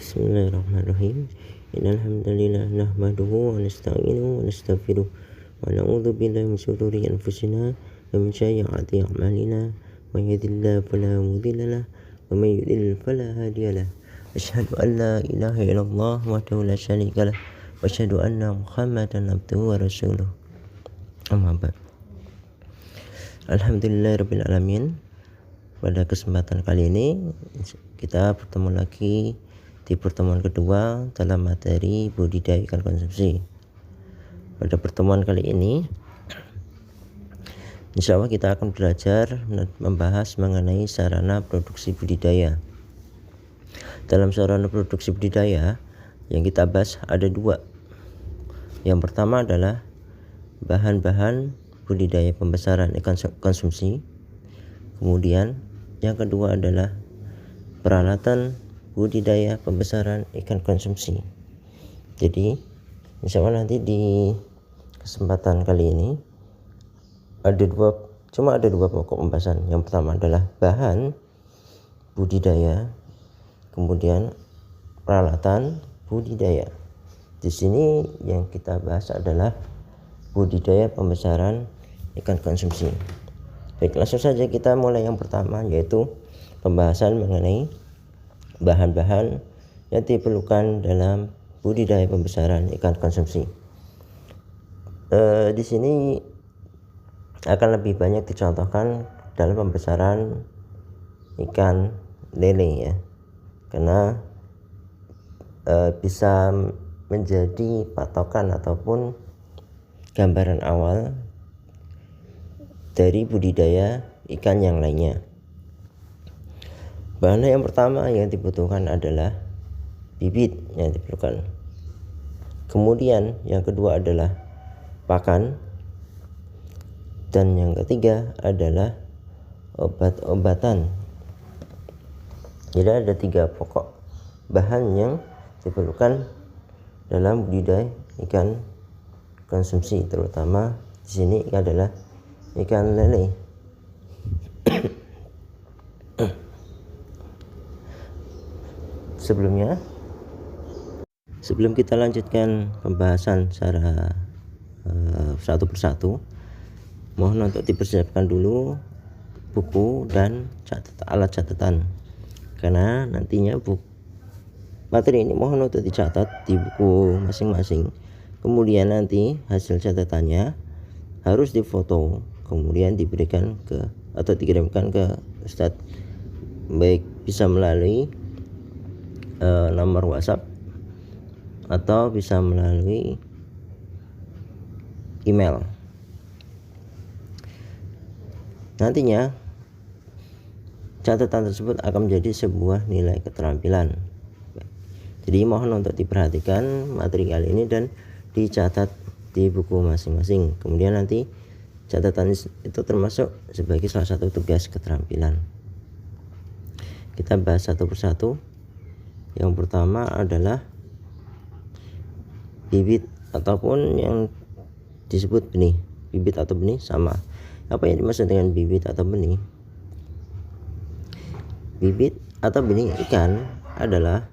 Bismillahirrahmanirrahim. Innal hamdalillah nahmaduhu wa nasta'inuhu wa nastaghfiruh wa na'udzu billahi min shururi anfusina wa min sayyiati a'malina may yahdihillahu fala mudilla lahu wa may yudlil fala hadiya lahu. Asyhadu an la ilaha illallah wahdahu la syarika lahu wa asyhadu anna Muhammadan abduhu wa rasuluh. Amma ba'd. Alhamdulillahirabbil alamin. Pada kesempatan kali ini kita bertemu lagi di pertemuan kedua dalam materi budidaya ikan konsumsi. Pada pertemuan kali ini insya Allah kita akan belajar membahas mengenai sarana produksi budidaya. Dalam sarana produksi budidaya yang kita bahas ada dua. Yang pertama adalah bahan-bahan budidaya pembesaran ikan konsumsi. Kemudian yang kedua adalah peralatan budidaya pembesaran ikan konsumsi. Jadi insya Allah nanti di kesempatan kali ini cuma ada dua pokok pembahasan. Yang pertama adalah bahan budidaya, kemudian peralatan budidaya. Di sini yang kita bahas adalah budidaya pembesaran ikan konsumsi. Baik, langsung saja kita mulai yang pertama, yaitu pembahasan mengenai bahan-bahan yang diperlukan dalam budidaya pembesaran ikan konsumsi. Di sini akan lebih banyak dicontohkan dalam pembesaran ikan lele ya, karena bisa menjadi patokan ataupun gambaran awal dari budidaya ikan yang lainnya. Bahan yang pertama yang dibutuhkan adalah bibit yang diperlukan. Kemudian yang kedua adalah pakan. Dan yang ketiga adalah obat-obatan. Jadi ada tiga pokok bahan yang diperlukan dalam budidaya ikan konsumsi, terutama di sini adalah ikan lele. Sebelum kita lanjutkan pembahasan secara satu persatu, mohon untuk dipersiapkan dulu buku dan alat catatan, karena nantinya materi ini mohon untuk dicatat di buku masing-masing. Kemudian nanti hasil catatannya harus difoto, kemudian diberikan dikirimkan ke Ustadz, baik bisa melalui nomor WhatsApp atau bisa melalui email. Nantinya catatan tersebut akan menjadi sebuah nilai keterampilan. Jadi mohon untuk diperhatikan materi kali ini dan dicatat di buku masing-masing. Kemudian nanti catatan itu termasuk sebagai salah satu tugas keterampilan. Kita bahas satu persatu. Yang pertama adalah bibit ataupun yang disebut benih. Bibit atau benih sama. Apa yang dimaksud dengan bibit atau benih? Bibit atau benih ikan adalah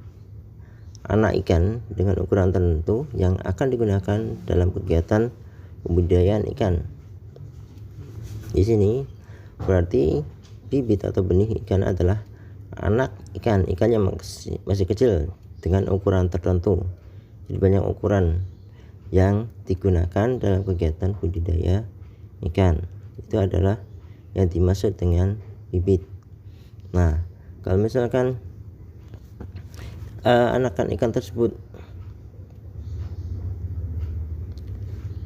anak ikan dengan ukuran tertentu yang akan digunakan dalam kegiatan pembudidayaan ikan. Di sini berarti bibit atau benih ikan adalah anak ikan yang masih kecil dengan ukuran tertentu. Jadi banyak ukuran yang digunakan dalam kegiatan budidaya ikan. Itu adalah yang dimaksud dengan bibit. Nah, kalau misalkan anakan ikan tersebut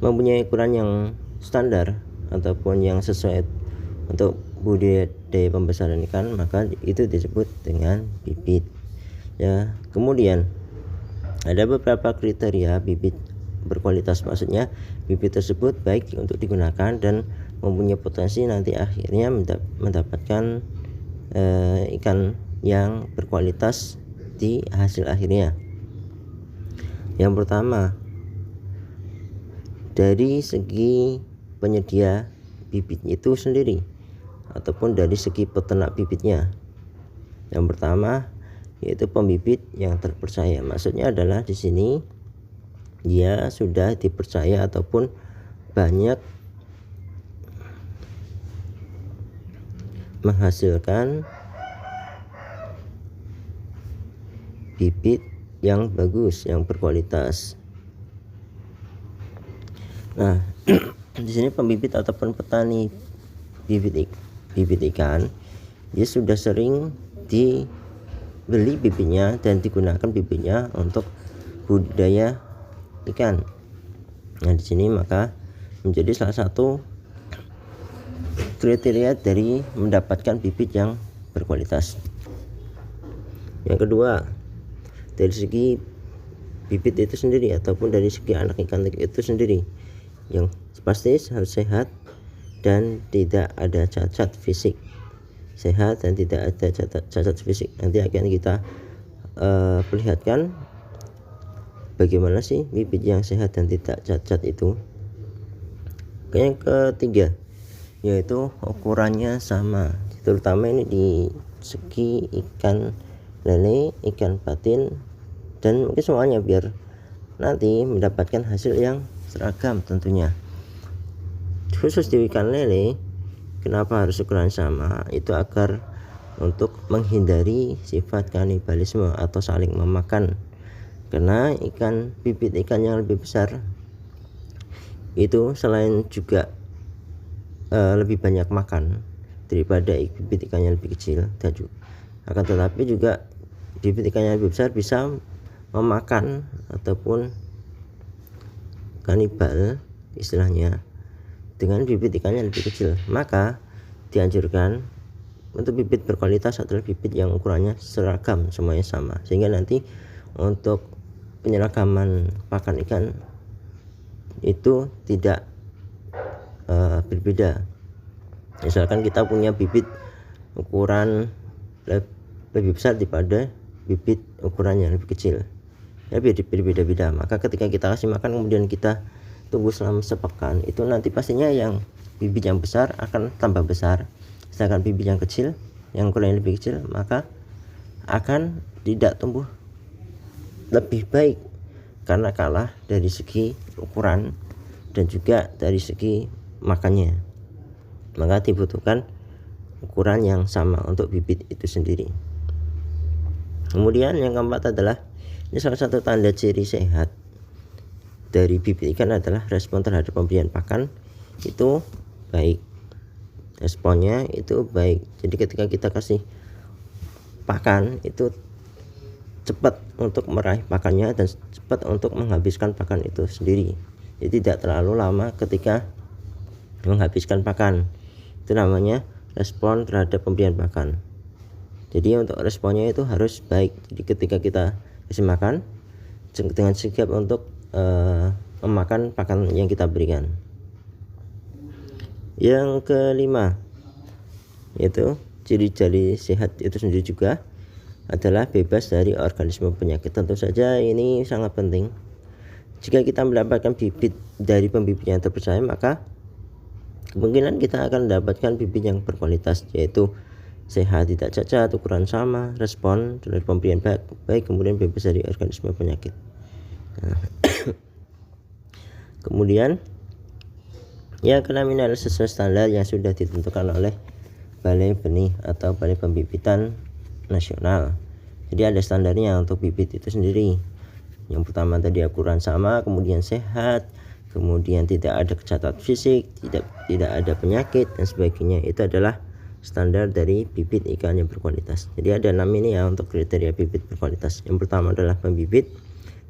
mempunyai ukuran yang standar ataupun yang sesuai untuk budidaya pembesaran ikan, maka itu disebut dengan bibit ya. Kemudian ada beberapa kriteria bibit berkualitas, maksudnya bibit tersebut baik untuk digunakan dan mempunyai potensi nanti akhirnya mendapatkan ikan yang berkualitas di hasil akhirnya. Yang pertama, dari segi penyedia bibit itu sendiri ataupun dari segi peternak bibitnya. Yang pertama, yaitu pembibit yang terpercaya. Maksudnya adalah di sini dia sudah dipercaya ataupun banyak menghasilkan bibit yang bagus, yang berkualitas. Nah, di sini pembibit ataupun petani bibit ikan, dia sudah sering dibeli bibitnya dan digunakan bibitnya untuk budidaya ikan. Nah, di sini maka menjadi salah satu kriteria dari mendapatkan bibit yang berkualitas. Yang kedua, dari segi bibit itu sendiri ataupun dari segi anak ikan itu sendiri, yang pasti harus sehat dan tidak ada cacat fisik. Sehat dan tidak ada cacat fisik. Nanti akan kita perlihatkan bagaimana sih bibit yang sehat dan tidak cacat itu. Yang ketiga, yaitu ukurannya sama, terutama ini di segi ikan lele, ikan patin, dan mungkin semuanya, biar nanti mendapatkan hasil yang seragam tentunya. Khusus di ikan lele, kenapa harus ukuran sama? Itu agar untuk menghindari sifat kanibalisme atau saling memakan. Karena bibit ikan yang lebih besar itu selain juga lebih banyak makan daripada bibit ikan yang lebih kecil, akan tetapi juga bibit ikan yang lebih besar bisa memakan ataupun kanibal istilahnya dengan bibit ikan yang lebih kecil. Maka dianjurkan untuk bibit berkualitas adalah bibit yang ukurannya seragam, semuanya sama, sehingga nanti untuk penyeragaman pakan ikan itu tidak berbeda. Misalkan kita punya bibit ukuran lebih besar daripada bibit ukurannya lebih kecil, ya berbeda-beda. Maka ketika kita kasih makan kemudian kita tunggu selama sepekan, itu nanti pastinya yang bibit yang besar akan tambah besar, sedangkan bibit yang kecil, yang ukurannya lebih kecil, maka akan tidak tumbuh lebih baik karena kalah dari segi ukuran dan juga dari segi makannya. Maka dibutuhkan ukuran yang sama untuk bibit itu sendiri. Kemudian yang keempat adalah, ini salah satu tanda ciri sehat dari bibit ikan adalah respon terhadap pemberian pakan itu baik. Responnya itu baik. Jadi ketika kita kasih pakan itu cepat untuk meraih pakannya dan cepat untuk menghabiskan pakan itu sendiri. Jadi tidak terlalu lama ketika menghabiskan pakan. Itu namanya respon terhadap pemberian pakan. Jadi untuk responnya itu harus baik. Jadi ketika kita kasih makan dengan sigap untuk memakan pakan yang kita berikan. Yang kelima, yaitu ciri-ciri sehat itu sendiri juga adalah bebas dari organisme penyakit. Tentu saja ini sangat penting. Jika kita mendapatkan bibit dari pembibit yang terpercaya, maka kemungkinan kita akan mendapatkan bibit yang berkualitas, yaitu sehat, tidak cacat, ukuran sama, respon dari pemberian baik, kemudian bebas dari organisme penyakit. Nah, kemudian yang keenam adalah sesuai standar yang sudah ditentukan oleh Balai Benih atau Balai Pembibitan Nasional. Jadi ada standarnya untuk bibit itu sendiri. Yang pertama tadi ukuran sama, kemudian sehat, kemudian tidak ada cacat fisik, tidak ada penyakit dan sebagainya. Itu adalah standar dari bibit ikan yang berkualitas. Jadi ada 6 ini ya untuk kriteria bibit berkualitas. Yang pertama adalah pembibit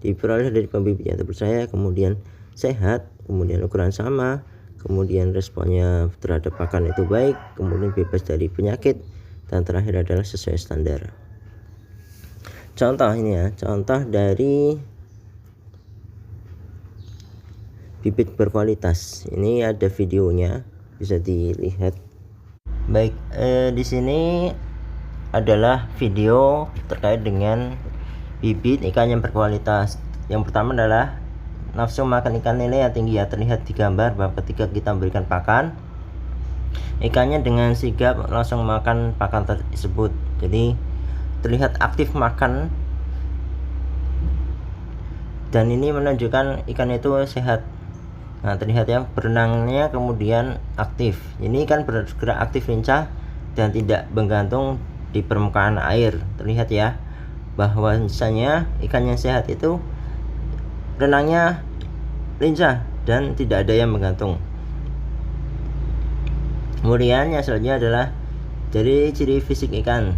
diperoleh dari pembibit yang terpercaya, kemudian sehat, kemudian ukuran sama, kemudian responnya terhadap pakan itu baik, kemudian bebas dari penyakit, dan terakhir adalah sesuai standar. Contoh ini ya, contoh dari bibit berkualitas. Ini ada videonya, bisa dilihat. Baik, di sini adalah video terkait dengan bibit ikan yang berkualitas. Yang pertama adalah nafsu makan ikan lele yang tinggi ya. Terlihat di gambar bahwa ketika kita memberikan pakan, ikannya dengan sigap langsung makan pakan tersebut. Jadi terlihat aktif makan, dan ini menunjukkan ikan itu sehat. Nah, terlihat ya, berenangnya kemudian aktif. Ini ikan bergerak aktif lincah dan tidak menggantung di permukaan air. Terlihat ya bahwa misalnya ikan yang sehat itu berenangnya lincah dan tidak ada yang menggantung. Kemudian yang selanjutnya adalah dari ciri fisik ikan.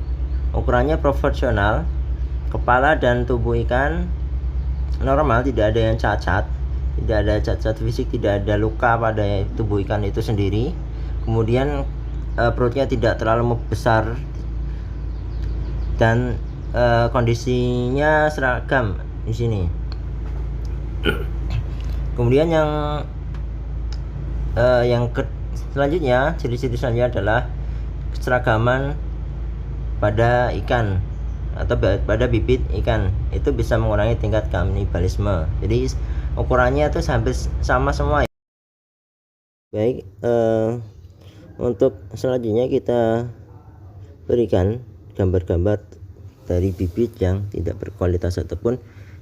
Ukurannya proporsional, kepala dan tubuh ikan normal, tidak ada yang cacat, tidak ada cacat fisik, tidak ada luka pada tubuh ikan itu sendiri. Kemudian perutnya tidak terlalu besar dan kondisinya seragam di sini. Kemudian selanjutnya, ciri-ciri selanjutnya adalah keseragaman pada ikan atau pada bibit ikan. Itu bisa mengurangi tingkat kanibalisme. Jadi ukurannya itu hampir sama semua. Baik, untuk selanjutnya kita berikan gambar-gambar dari bibit yang tidak berkualitas ataupun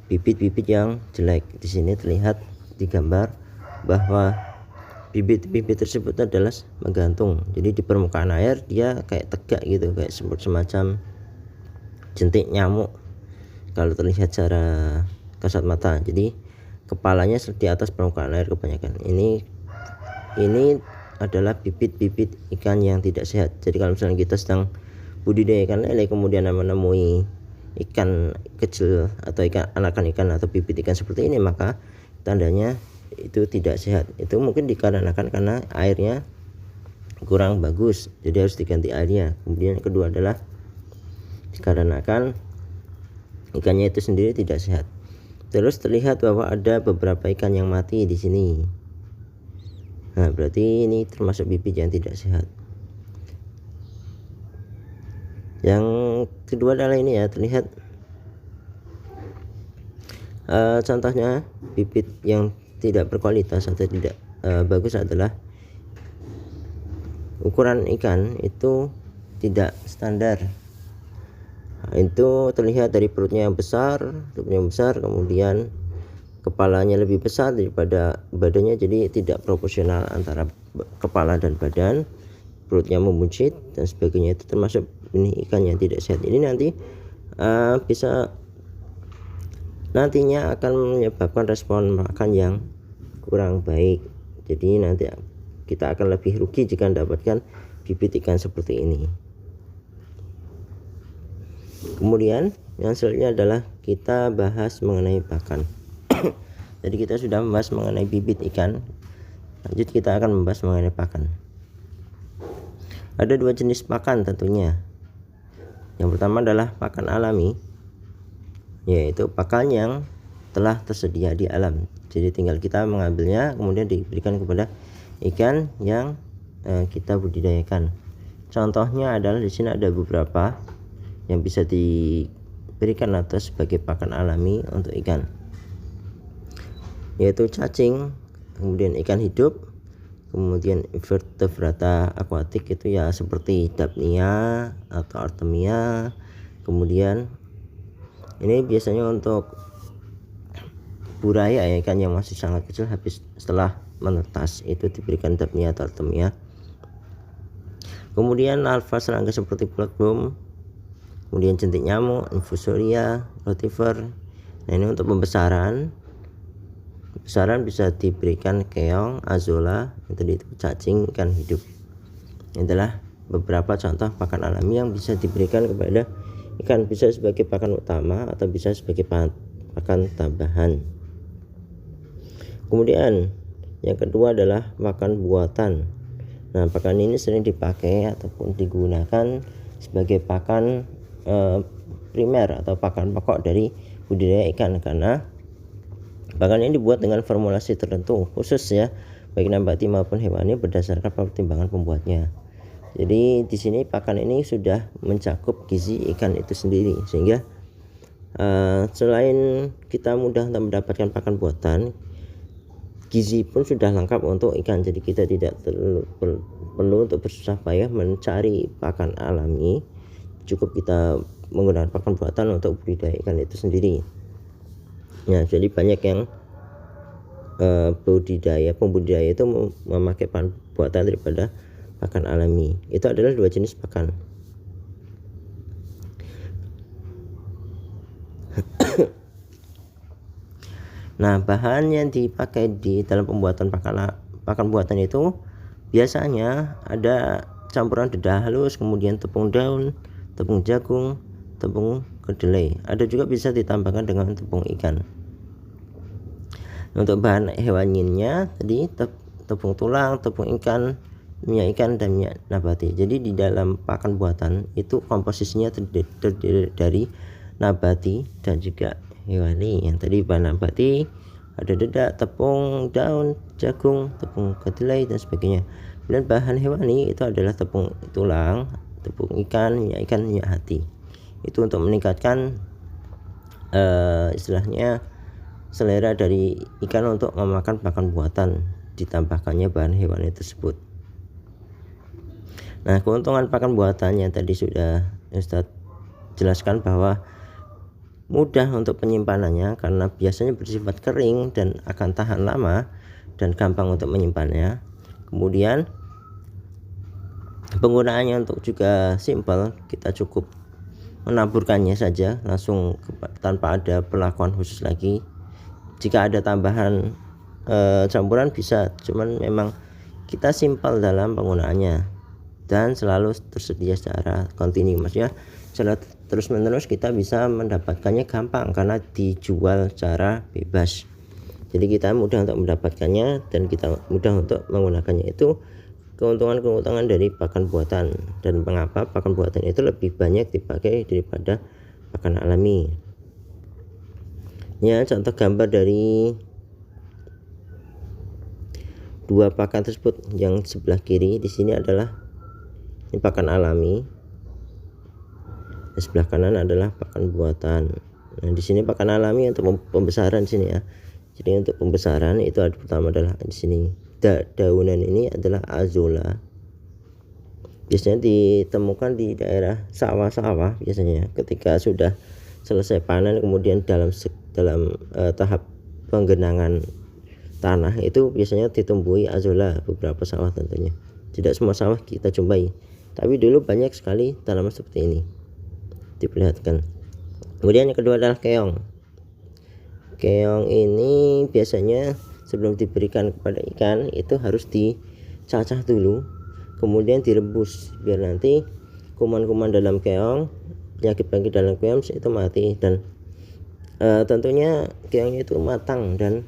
bibit-bibit yang jelek. Di sini terlihat di gambar bahwa bibit-bibit tersebut adalah menggantung. Jadi di permukaan air dia kayak tegak gitu, kayak semacam jentik nyamuk kalau terlihat secara kasat mata. Jadi kepalanya di atas permukaan air kebanyakan. Ini adalah bibit-bibit ikan yang tidak sehat. Jadi kalau misalnya kita sedang budidaya ikan lele kemudian menemui ikan kecil atau anakan ikan atau bibit ikan seperti ini, maka tandanya itu tidak sehat. Itu mungkin dikarenakan karena airnya kurang bagus, jadi harus diganti airnya. Kemudian yang kedua adalah dikarenakan ikannya itu sendiri tidak sehat. Terus terlihat bahwa ada beberapa ikan yang mati di sini. Nah, berarti ini termasuk bibit yang tidak sehat. Yang kedua adalah ini ya, terlihat contohnya bibit yang tidak berkualitas atau tidak bagus adalah ukuran ikan itu tidak standar. Nah, itu terlihat dari perutnya yang besar, kemudian kepalanya lebih besar daripada badannya, jadi tidak proporsional antara kepala dan badan. Perutnya membuncit dan sebagainya. Itu termasuk ini ikan yang tidak sehat. Ini nanti nantinya akan menyebabkan respon makan yang kurang baik. Jadi nanti kita akan lebih rugi jika mendapatkan bibit ikan seperti ini. Kemudian yang selanjutnya adalah kita bahas mengenai pakan. Jadi kita sudah membahas mengenai bibit ikan. Lanjut kita akan membahas mengenai pakan. Ada dua jenis pakan tentunya. Yang pertama adalah pakan alami, yaitu pakan yang telah tersedia di alam. Jadi tinggal kita mengambilnya kemudian diberikan kepada ikan yang kita budidayakan. Contohnya adalah di sini ada beberapa yang bisa diberikan atau sebagai pakan alami untuk ikan, yaitu cacing, kemudian ikan hidup, kemudian invertebrata akuatik itu ya seperti Daphnia atau Artemia. Kemudian ini biasanya untuk buaya ya, ikan yang masih sangat kecil habis setelah menetas itu diberikan Daphnia atau Artemia. Kemudian larva serangga seperti plankton, kemudian jentik nyamuk, infusoria, rotifer. Nah, ini untuk pembesaran bisa diberikan keong, azolla, itu cacing, ikan hidup. Ini adalah beberapa contoh pakan alami yang bisa diberikan kepada ikan, bisa sebagai pakan utama atau bisa sebagai pakan tambahan. Kemudian yang kedua adalah pakan buatan. Nah, pakan ini sering dipakai ataupun digunakan sebagai pakan primer atau pakan pokok dari budidaya ikan, karena pakan ini dibuat dengan formulasi tertentu khusus ya, baik nabati maupun hewani berdasarkan pertimbangan pembuatnya. Jadi di sini pakan ini sudah mencakup gizi ikan itu sendiri, sehingga selain kita mudah untuk mendapatkan pakan buatan, gizi pun sudah lengkap untuk ikan. Jadi kita tidak perlu untuk bersusah payah mencari pakan alami, cukup kita menggunakan pakan buatan untuk budidaya ikan itu sendiri. Ya, jadi banyak yang pembudidaya itu memakai pakan buatan daripada pakan alami. Itu adalah dua jenis pakan. Nah, bahan yang dipakai di dalam pembuatan pakan buatan itu biasanya ada campuran dedah halus, kemudian tepung daun, tepung jagung, tepung kedelai. Ada juga bisa ditambahkan dengan tepung ikan. Untuk bahan hewaninya tadi tepung tulang, tepung ikan, minyak ikan, dan minyak nabati. Jadi di dalam pakan buatan itu komposisinya terdiri dari nabati dan juga hewani. Yang tadi bahan nabati ada dedak, tepung daun, jagung, tepung kedelai dan sebagainya. Dan bahan hewani itu adalah tepung tulang, tepung ikan, minyak hati. Itu untuk meningkatkan istilahnya selera dari ikan untuk memakan pakan buatan, ditambahkannya bahan hewani tersebut. Nah, keuntungan pakan buatan yang tadi sudah Ustadz jelaskan bahwa mudah untuk penyimpanannya karena biasanya bersifat kering dan akan tahan lama dan gampang untuk menyimpannya. Kemudian penggunaannya untuk juga simpel, kita cukup menaburkannya saja langsung tanpa ada perlakuan khusus lagi. Jika ada tambahan campuran bisa, cuman memang kita simpel dalam penggunaannya dan selalu tersedia secara kontinu, maksudnya secara terus menerus kita bisa mendapatkannya gampang karena dijual secara bebas. Jadi kita mudah untuk mendapatkannya dan kita mudah untuk menggunakannya. Itu keuntungan dari pakan buatan dan mengapa pakan buatan itu lebih banyak dipakai daripada pakan alami. Ya, contoh gambar dari dua pakan tersebut. Yang sebelah kiri di sini adalah ini pakan alami, di sebelah kanan adalah pakan buatan. Nah, di sini pakan alami untuk pembesaran di sini ya. Jadi untuk pembesaran itu ada pertama adalah di sini daunan ini adalah azolla. Biasanya ditemukan di daerah sawah-sawah biasanya. Ketika sudah selesai panen kemudian dalam tahap penggenangan tanah itu biasanya ditumbuhi azolla beberapa sawah tentunya. Tidak semua sawah kita jumpai, tapi dulu banyak sekali tanaman seperti ini diperlihatkan. Kemudian yang kedua adalah keong. Keong ini biasanya sebelum diberikan kepada ikan itu harus dicacah dulu, kemudian direbus biar nanti kuman-kuman dalam keong, penyakit-penyakit dalam keong itu mati. Dan tentunya keongnya itu matang dan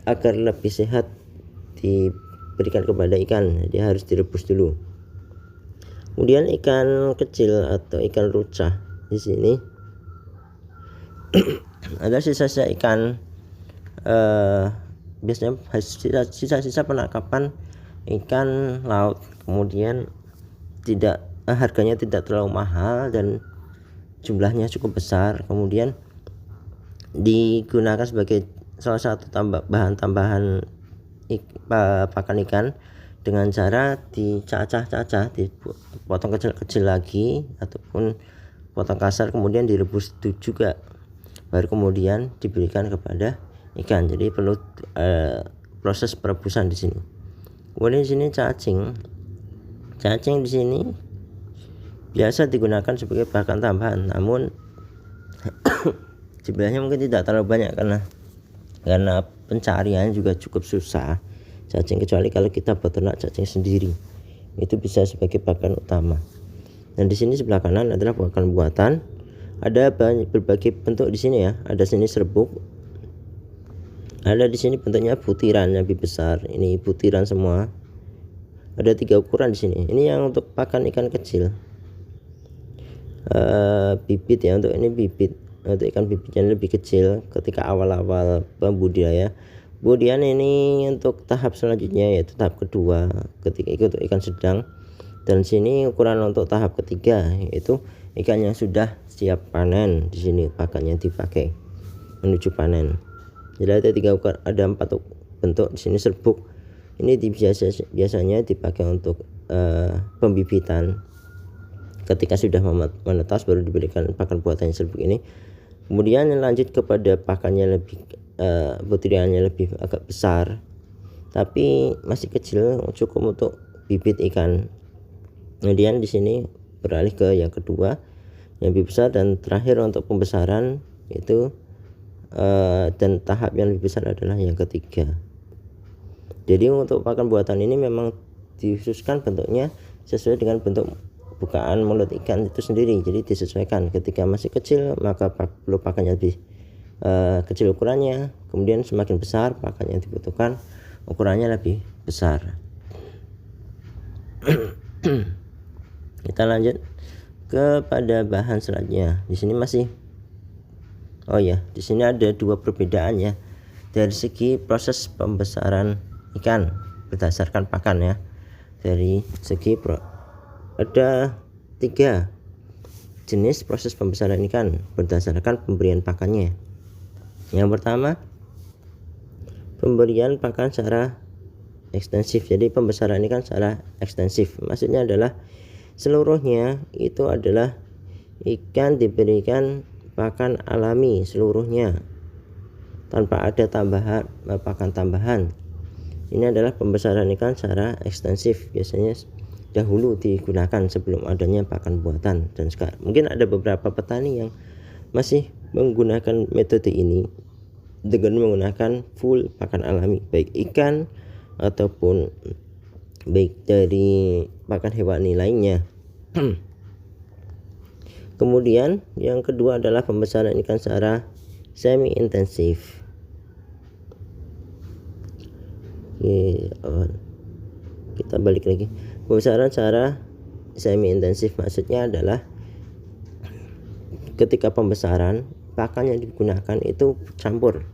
agar lebih sehat diberikan kepada ikan, dia harus direbus dulu. Kemudian ikan kecil atau ikan rucah di sini ada sisa-sisa ikan, biasanya sisa-sisa penangkapan ikan laut, kemudian harganya tidak terlalu mahal dan jumlahnya cukup besar, kemudian digunakan sebagai salah satu bahan tambahan pakan ikan dengan cara dicacah-cacah, dipotong kecil-kecil lagi ataupun potong kasar, kemudian direbus juga, baru kemudian diberikan kepada ikan. Jadi perlu proses perebusan di sini. Kemudian di sini cacing di sini biasa digunakan sebagai pakan tambahan, namun jumlahnya mungkin tidak terlalu banyak karena pencarian juga cukup susah cacing, kecuali kalau kita beternak cacing sendiri, itu bisa sebagai pakan utama. Dan di sini sebelah kanan adalah pakan buatan. Ada berbagai bentuk di sini ya. Ada sini serbuk. Ada di sini bentuknya butiran yang lebih besar. Ini butiran semua. Ada 3 ukuran di sini. Ini yang untuk pakan ikan kecil. Bibit ya, untuk ini bibit. Untuk ikan bibit yang lebih kecil ketika awal-awal pembudidaya. Kemudian ini untuk tahap selanjutnya yaitu tahap kedua ketika itu untuk ikan sedang. Dan sini ukuran untuk tahap ketiga yaitu ikan yang sudah siap panen. Di sini pakannya dipakai menuju panen. Jadi ada 4 bentuk di sini serbuk. Ini biasanya dipakai untuk pembibitan Ketika sudah menetas baru diberikan pakan buatan serbuk ini. Kemudian lanjut kepada pakannya lebih butirannya lebih agak besar tapi masih kecil, cukup untuk bibit ikan. Kemudian di sini beralih ke yang kedua yang lebih besar, dan terakhir untuk pembesaran itu dan tahap yang lebih besar adalah yang ketiga. Jadi untuk pakan buatan ini memang dikhususkan bentuknya sesuai dengan bentuk bukaan mulut ikan itu sendiri. Jadi disesuaikan, ketika masih kecil maka perlu pakannya lebih kecil ukurannya, kemudian semakin besar pakan yang dibutuhkan ukurannya lebih besar. Kita lanjut kepada bahan selanjutnya. Di sini di sini ada dua perbedaan ya dari segi proses pembesaran ikan berdasarkan pakan ya. Dari segi ada 3 jenis proses pembesaran ikan berdasarkan pemberian pakannya. Yang pertama, pemberian pakan secara ekstensif. Jadi pembesaran ikan secara ekstensif maksudnya adalah seluruhnya itu adalah ikan diberikan pakan alami seluruhnya tanpa ada pakan tambahan. Ini adalah pembesaran ikan secara ekstensif, biasanya dahulu digunakan sebelum adanya pakan buatan, dan sekarang mungkin ada beberapa petani yang masih menggunakan metode ini dengan menggunakan full pakan alami, baik ikan ataupun baik dari pakan hewani lainnya. Kemudian yang kedua adalah pembesaran ikan secara semi intensif. Kita balik lagi. Pembesaran secara semi intensif maksudnya adalah ketika pembesaran pakan yang digunakan itu campur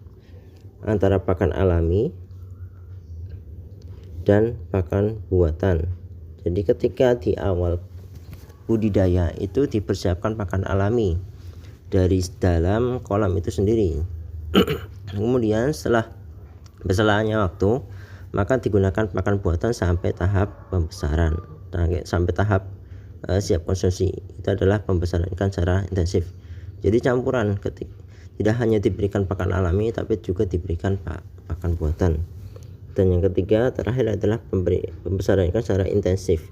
antara pakan alami dan pakan buatan. Jadi ketika di awal budidaya itu dipersiapkan pakan alami dari dalam kolam itu sendiri. Kemudian setelah berselannya waktu maka digunakan pakan buatan sampai tahap pembesaran, sampai tahap siap konsumsi. Itu adalah pembesaran ikan secara intensif. Jadi campuran, tidak hanya diberikan pakan alami tapi juga diberikan pakan buatan. Dan yang ketiga terakhir adalah pembesaran ikan secara intensif.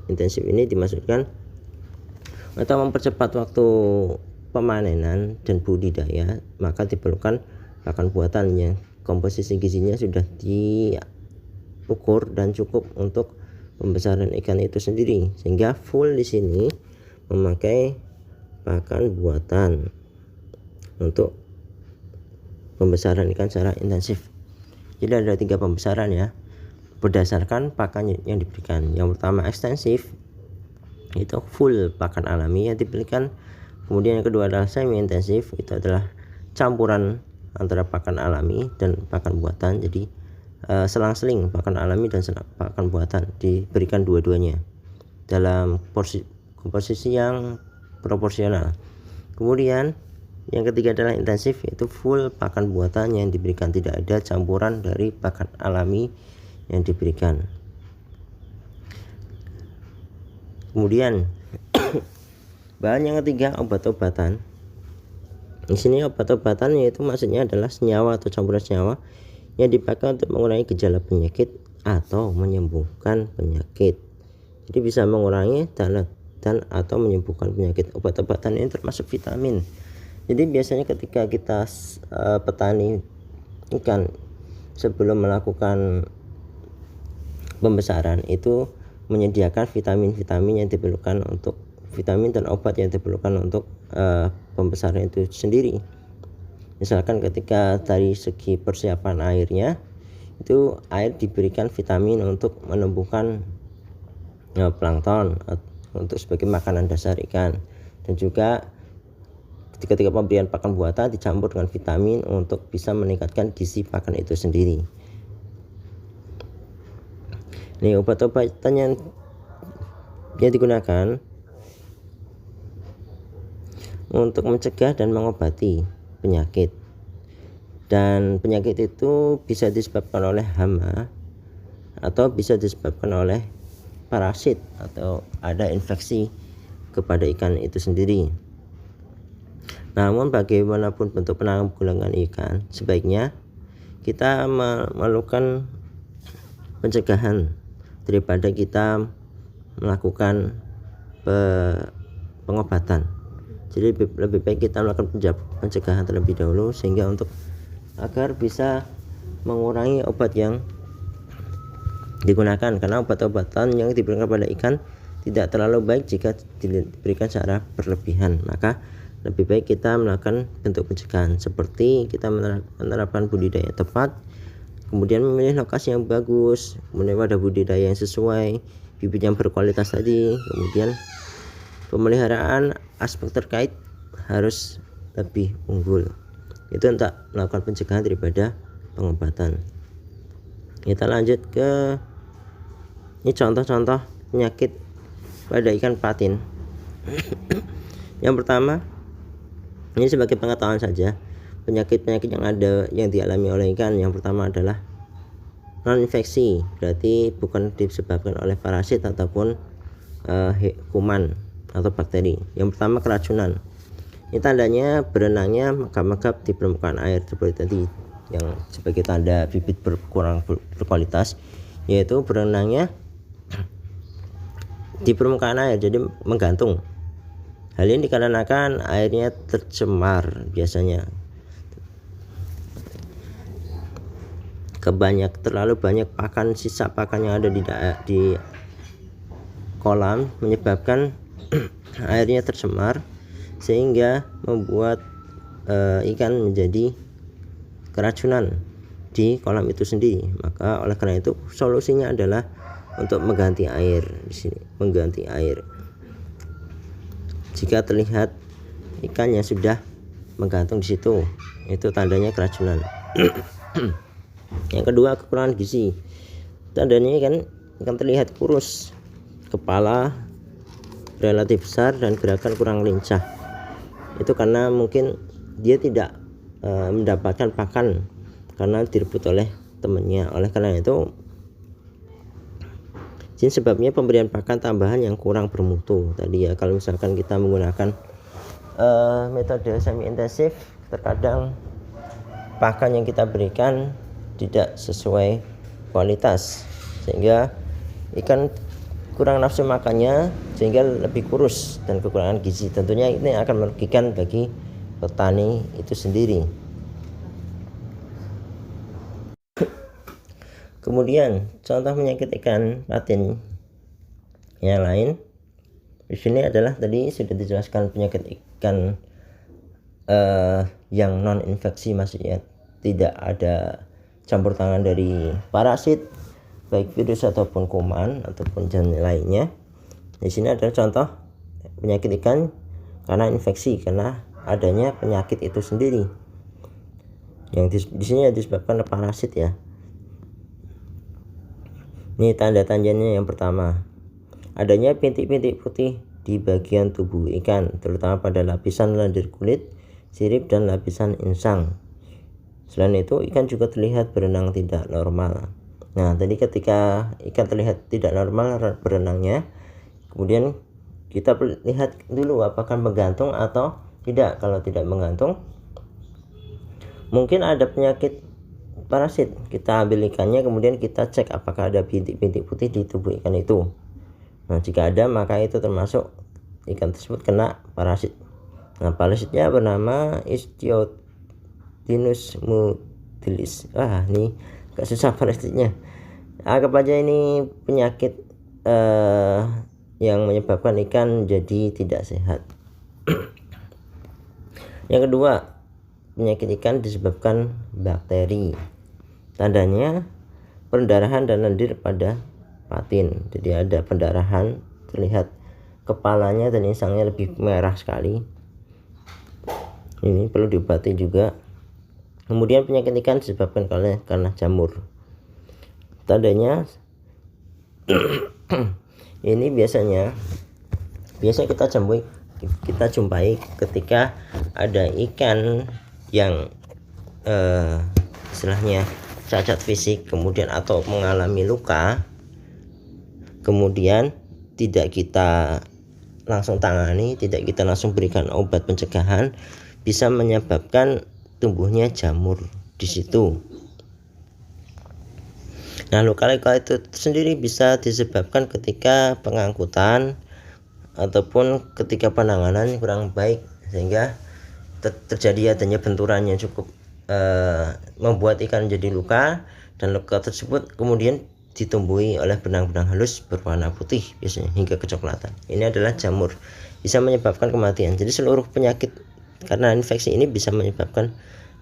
Intensif ini dimaksudkan atau mempercepat waktu pemanenan dan budidaya, maka diperlukan pakan buatan yang komposisi gizinya sudah diukur dan cukup untuk pembesaran ikan itu sendiri, sehingga full di sini memakai pakan buatan untuk pembesaran ikan secara intensif. Jadi ada 3 pembesaran ya berdasarkan pakan yang diberikan. Yang pertama ekstensif, itu full pakan alami yang diberikan. Kemudian yang kedua adalah semi intensif, itu adalah campuran antara pakan alami dan pakan buatan. Jadi selang-seling pakan alami dan pakan buatan diberikan dua-duanya dalam komposisi yang proporsional. Kemudian yang ketiga adalah intensif, yaitu full pakan buatan yang diberikan, tidak ada campuran dari pakan alami yang diberikan. Kemudian bahan yang ketiga, obat-obatan. Di sini obat-obatan yaitu maksudnya adalah senyawa atau campuran senyawa yang dipakai untuk mengurangi gejala penyakit atau menyembuhkan penyakit. Jadi bisa mengurangi dan atau menyembuhkan penyakit. Obat-obatan ini termasuk vitamin. Jadi biasanya ketika kita petani ikan sebelum melakukan pembesaran itu menyediakan vitamin-vitamin yang diperlukan untuk vitamin dan obat yang diperlukan untuk pembesaran itu sendiri. Misalkan ketika dari segi persiapan airnya itu air diberikan vitamin untuk menumbuhkan plankton untuk sebagai makanan dasar ikan, dan juga ketika pemberian pakan buatan dicampur dengan vitamin untuk bisa meningkatkan gizi pakan itu sendiri. Ini obat-obatan yang digunakan untuk mencegah dan mengobati penyakit, dan penyakit itu bisa disebabkan oleh hama atau bisa disebabkan oleh parasit atau ada infeksi kepada ikan itu sendiri. Namun bagaimanapun bentuk penanggulangan ikan, sebaiknya kita melakukan pencegahan daripada kita melakukan pengobatan. Jadi lebih baik kita melakukan pencegahan terlebih dahulu, sehingga agar bisa mengurangi obat yang digunakan, karena obat-obatan yang diberikan kepada ikan tidak terlalu baik jika diberikan secara berlebihan. Maka lebih baik kita melakukan bentuk pencegahan, seperti kita menerapkan budidaya tepat, kemudian memilih lokasi yang bagus, kemudian wadah budidaya yang sesuai, bibit yang berkualitas tadi, kemudian pemeliharaan aspek terkait harus lebih unggul. Itu untuk melakukan pencegahan daripada pengobatan. Kita lanjut ke ini contoh-contoh penyakit pada ikan patin. Yang pertama, ini sebagai pengetahuan saja, penyakit-penyakit yang dialami oleh ikan. Yang pertama adalah non infeksi, berarti bukan disebabkan oleh parasit ataupun kuman atau bakteri. Yang pertama keracunan. Ini tandanya berenangnya megap-megap di permukaan air, seperti tadi yang sebagai tanda bibit kurang berkualitas, yaitu berenangnya di permukaan air, jadi menggantung. Hal ini dikarenakan airnya tercemar biasanya. Terlalu banyak sisa pakan yang ada di kolam menyebabkan airnya tercemar, sehingga membuat ikan menjadi keracunan di kolam itu sendiri. Maka oleh karena itu solusinya adalah untuk mengganti air di sini, mengganti air. Jika terlihat ikan yang sudah menggantung di situ, itu tandanya keracunan. Yang kedua, kekurangan gizi. Tandanya ikan terlihat kurus, kepala relatif besar dan gerakan kurang lincah. Itu karena mungkin dia tidak mendapatkan pakan karena direbut oleh temannya. Oleh karena itu, sebabnya pemberian pakan tambahan yang kurang bermutu tadi ya. Kalau misalkan kita menggunakan metode semi intensif, terkadang pakan yang kita berikan tidak sesuai kualitas, sehingga ikan kurang nafsu makannya, sehingga lebih kurus dan kekurangan gizi. Tentunya ini akan merugikan bagi petani itu sendiri. Kemudian contoh penyakit ikan patin yang lain di sini adalah tadi sudah dijelaskan penyakit ikan yang non infeksi, maksudnya tidak ada campur tangan dari parasit baik virus ataupun kuman ataupun jenis lainnya. Di sini adalah contoh penyakit ikan karena infeksi, karena adanya penyakit itu sendiri yang di sini disebabkan oleh parasit ya. Ini tanda-tandanya. Yang pertama, adanya bintik-bintik putih di bagian tubuh ikan, terutama pada lapisan lendir kulit, sirip, dan lapisan insang. Selain itu, ikan juga terlihat berenang tidak normal. Nah, tadi ketika ikan terlihat tidak normal berenangnya, kemudian kita lihat dulu apakah menggantung atau tidak. Kalau tidak menggantung, mungkin ada penyakit parasit. Kita ambil ikannya, kemudian kita cek apakah ada bintik-bintik putih di tubuh ikan itu. Nah, jika ada, maka itu termasuk ikan tersebut kena parasit. Nah, parasitnya bernama Istiotinus mutilis. Ini agak susah parasitnya. Anggap aja ini penyakit yang menyebabkan ikan jadi tidak sehat. Yang kedua, penyakit ikan disebabkan bakteri. Tandanya pendarahan dan lendir pada patin. Jadi ada pendarahan, terlihat kepalanya dan insangnya lebih merah sekali. Ini perlu diobati juga. Kemudian penyakit ikan disebabkan karena jamur. Tandanya ini biasa kita jumpai ketika ada ikan yang istilahnya cacat fisik, kemudian atau mengalami luka, kemudian tidak kita langsung tangani, tidak kita langsung berikan obat pencegahan, bisa menyebabkan tumbuhnya jamur di situ. Nah, luka-luka itu sendiri bisa disebabkan ketika pengangkutan ataupun ketika penanganan kurang baik, sehingga terjadi adanya benturan yang cukup membuat ikan jadi luka, dan luka tersebut kemudian ditumbuhi oleh benang-benang halus berwarna putih biasanya hingga kecoklatan. Ini adalah jamur, bisa menyebabkan kematian. Jadi seluruh penyakit karena infeksi ini bisa menyebabkan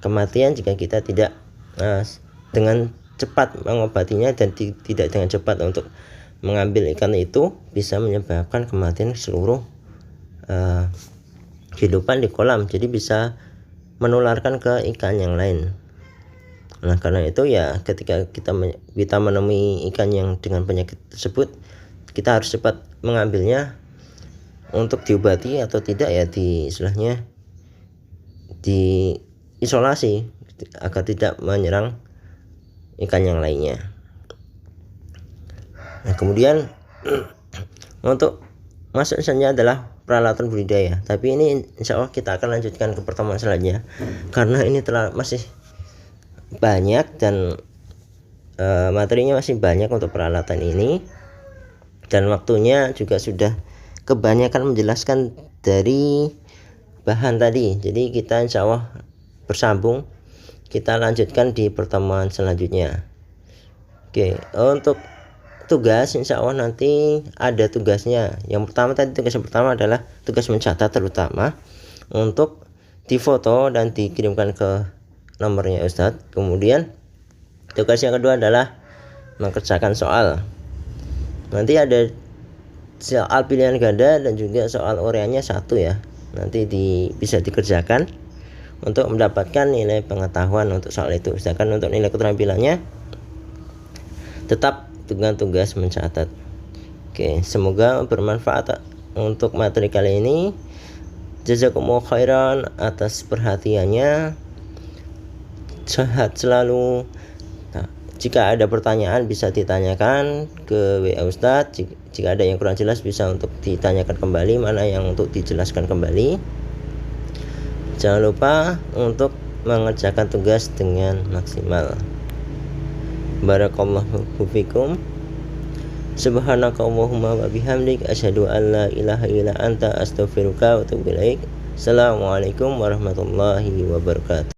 kematian jika kita tidak dengan cepat mengobatinya, dan tidak dengan cepat untuk mengambil ikan itu, bisa menyebabkan kematian seluruh kehidupan di kolam. Jadi bisa menularkan ke ikan yang lain. Nah, karena itu ya ketika kita menemui ikan yang dengan penyakit tersebut, kita harus cepat mengambilnya untuk diobati atau tidak ya istilahnya diisolasi agar tidak menyerang ikan yang lainnya. Nah, kemudian untuk masuk selanjutnya adalah peralatan budidaya. Tapi ini insya Allah kita akan lanjutkan ke pertemuan selanjutnya, karena ini masih banyak dan materinya masih banyak untuk peralatan ini, dan waktunya juga sudah kebanyakan menjelaskan dari bahan tadi. Jadi kita insya Allah bersambung, kita lanjutkan di pertemuan selanjutnya. Oke, untuk tugas insya Allah nanti ada tugasnya. Yang pertama tadi, tugas yang pertama adalah tugas mencatat, terutama untuk difoto dan dikirimkan ke nomornya Ustadz. Kemudian tugas yang kedua adalah mengerjakan soal. Nanti ada soal pilihan ganda dan juga soal ureanya satu ya. Nanti bisa dikerjakan untuk mendapatkan nilai pengetahuan untuk soal itu. Sedangkan untuk nilai keterampilannya tetap dengan tugas mencatat. Oke, semoga bermanfaat untuk materi kali ini. Jazakumullah khairan atas perhatiannya. Sehat selalu. Nah, jika ada pertanyaan bisa ditanyakan ke WA Ustadz. Jika ada yang kurang jelas bisa untuk ditanyakan kembali, mana yang untuk dijelaskan kembali. Jangan lupa untuk mengerjakan tugas dengan maksimal. Barakallahu fikum. Subhanakallahumma wa bihamdik, asyhadu an la ilaha illa anta, astaghfiruka wa atubu ilaik. Assalamualaikum warahmatullahi wabarakatuh.